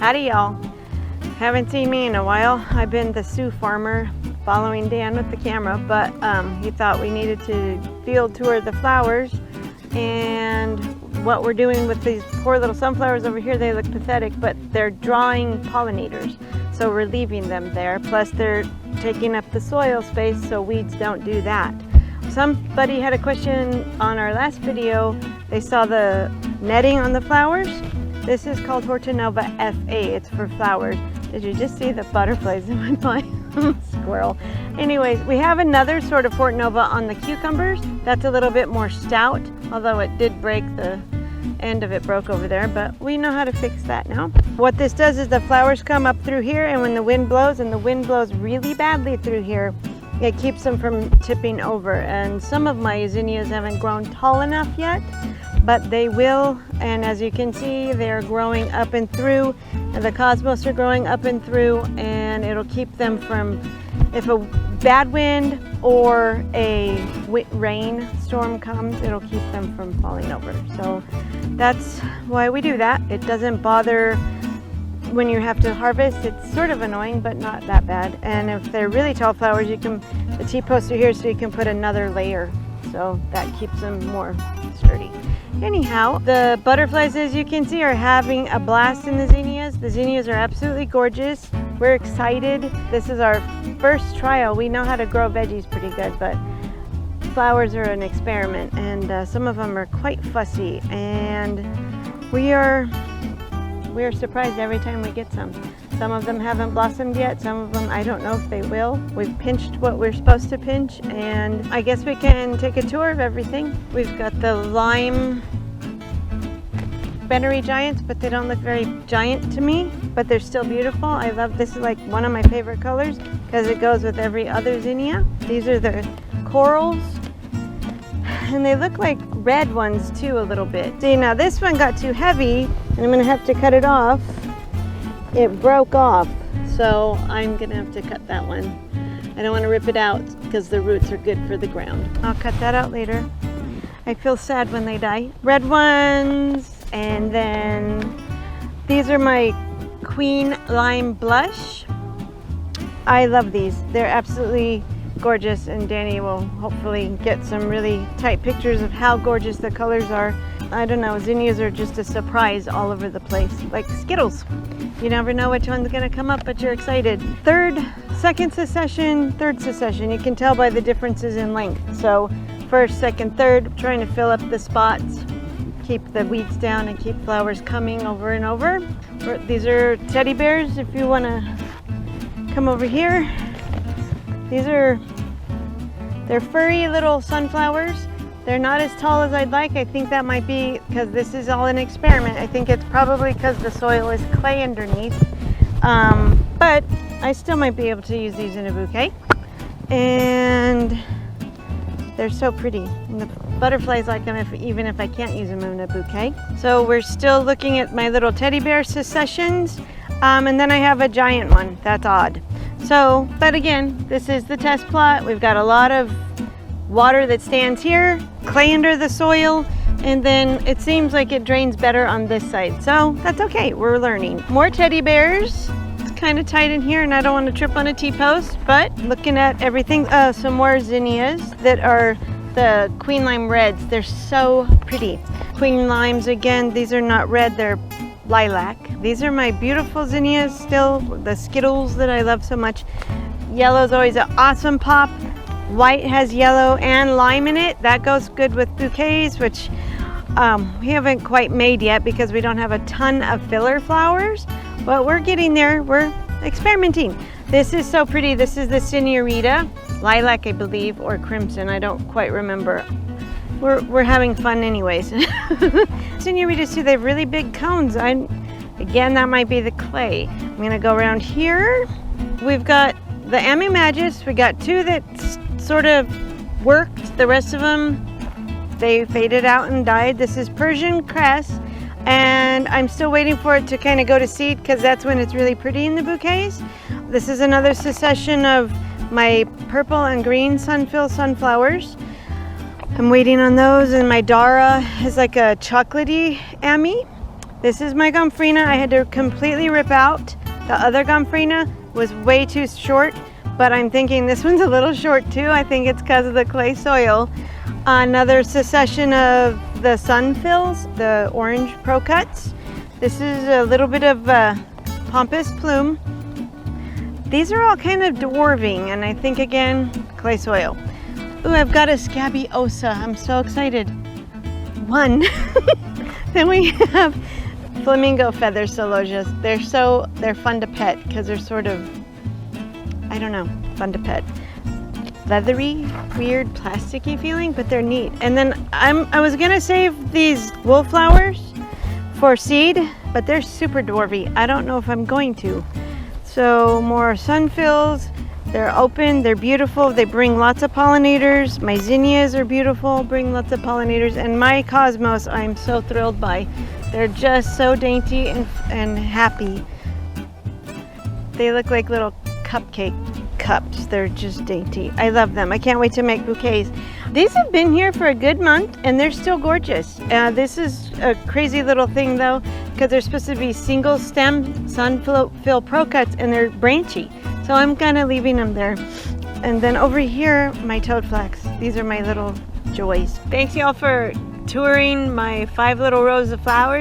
Howdy y'all. Haven't seen me in a while. I've been the Sioux farmer following Dan with the camera, but he thought we needed to field tour the flowers, and what we're doing with these poor little sunflowers over here, they look pathetic, but they're drawing pollinators. So we're leaving them there. Plus they're taking up the soil space so weeds don't do that. Somebody had a question on our last video. They saw the netting on the flowers. This is called Hortonova FA. It's for flowers. Did you just see the butterflies in my pie? Squirrel. Anyways, we have another sort of Hortonova on the cucumbers. That's a little bit more stout, although it did break, the end of it broke over there, but we know how to fix that now. What this does is the flowers come up through here, and when the wind blows, and the wind blows really badly through here, it keeps them from tipping over. And some of my zinnias haven't grown tall enough yet, but they will. And as you can see, they're growing up and through, and the cosmos are growing up and through, and it'll keep them from, if a bad wind or a rain storm comes, it'll keep them from falling over. So that's why we do that. It doesn't bother when you have to harvest. It's sort of annoying, but not that bad. And if they're really tall flowers, you can, the T-posts are here so you can put another layer. So that keeps them more sturdy. Anyhow, the butterflies, as you can see, are having a blast in the zinnias. The zinnias are absolutely gorgeous. We're excited. This is our first trial. We know how to grow veggies pretty good, but flowers are an experiment, and some of them are quite fussy, and we are surprised every time we get some. Some of them haven't blossomed yet. Some of them, I don't know if they will. We've pinched what we're supposed to pinch, and I guess we can take a tour of everything. We've got the lime Bennery giants, but they don't look very giant to me, but they're still beautiful. I love, this is like one of my favorite colors because it goes with every other zinnia. These are the corals, and they look like red ones too a little bit. See, now this one got too heavy, and I'm gonna have to cut it off. It broke off, so I'm gonna have to cut that one. I don't want to rip it out because the roots are good for the ground. I'll cut that out later. I feel sad when they die. Red ones, and then these are my Queen Lime Blush. I love these. They're absolutely gorgeous, and Danny will hopefully get some really tight pictures of how gorgeous the colors are. I don't know, zinnias are just a surprise all over the place, like Skittles. You never know which one's gonna come up, but you're excited. Second succession, third succession. You can tell by the differences in length. So first, second, third, trying to fill up the spots, keep the weeds down, and keep flowers coming over and over. These are teddy bears, if you wanna come over here. They're furry little sunflowers. They're not as tall as I'd like. I think that might be because this is all an experiment. I think it's probably because the soil is clay underneath. But I still might be able to use these in a bouquet. And they're so pretty. And the butterflies like them even if I can't use them in a bouquet. So we're still looking at my little teddy bear successions. And then I have a giant one. That's odd. So, but again, this is the test plot. We've got a lot of water that stands here, clay under the soil, and then it seems like it drains better on this side. So that's okay, we're learning. More teddy bears. It's kind of tight in here and I don't want to trip on a T-post, but looking at everything, some more zinnias that are the Queen Lime Reds. They're so pretty. Queen Limes, again, these are not red, they're lilac. These are my beautiful zinnias still, the Skittles that I love so much. Yellow's always an awesome pop. White has yellow and lime in it. That goes good with bouquets, which we haven't quite made yet because we don't have a ton of filler flowers, but we're getting there. We're experimenting. This is so pretty. This is the Senorita, lilac, I believe, or crimson. I don't quite remember. We're having fun anyways. Senoritas too, they have really big cones. Again, that might be the clay. I'm gonna go around here. We've got the Amimagus. We got two that sort of worked. The rest of them, they faded out and died. This is Persian cress, and I'm still waiting for it to kind of go to seed because that's when it's really pretty in the bouquets. This is another succession of my purple and green sunfill sunflowers. I'm waiting on those, and my Dara is like a chocolatey Ami. This is my gomphrena. I had to completely rip out. The other gomphrena was way too short, but I'm thinking this one's a little short too. I think it's because of the clay soil. Another succession of the sunfills, the orange pro cuts. This is a little bit of pompous plume. These are all kind of dwarving, and I think again, clay soil. Ooh, I've got a scabby osa. I'm so excited. One. Then we have flamingo feather celojas. They're fun to pet because they're sort of, I don't know, fun to pet. Leathery, weird, plasticky feeling, but they're neat. And then I was gonna save these wallflowers for seed, but they're super dwarvy. I don't know if I'm going to. So more sunfills. They're open, they're beautiful, they bring lots of pollinators. My zinnias are beautiful, bring lots of pollinators. And my cosmos, I'm so thrilled by. They're just so dainty and happy. They look like little cupcake cups. They're just dainty. I love them. I can't wait to make bouquets. These have been here for a good month and they're still gorgeous. This is a crazy little thing though, because they're supposed to be single stem sunfill pro cuts and they're branchy. So I'm kind of leaving them there. And then over here, my toad flax. These are my little joys. Thanks y'all for touring my 5 little rows of flowers.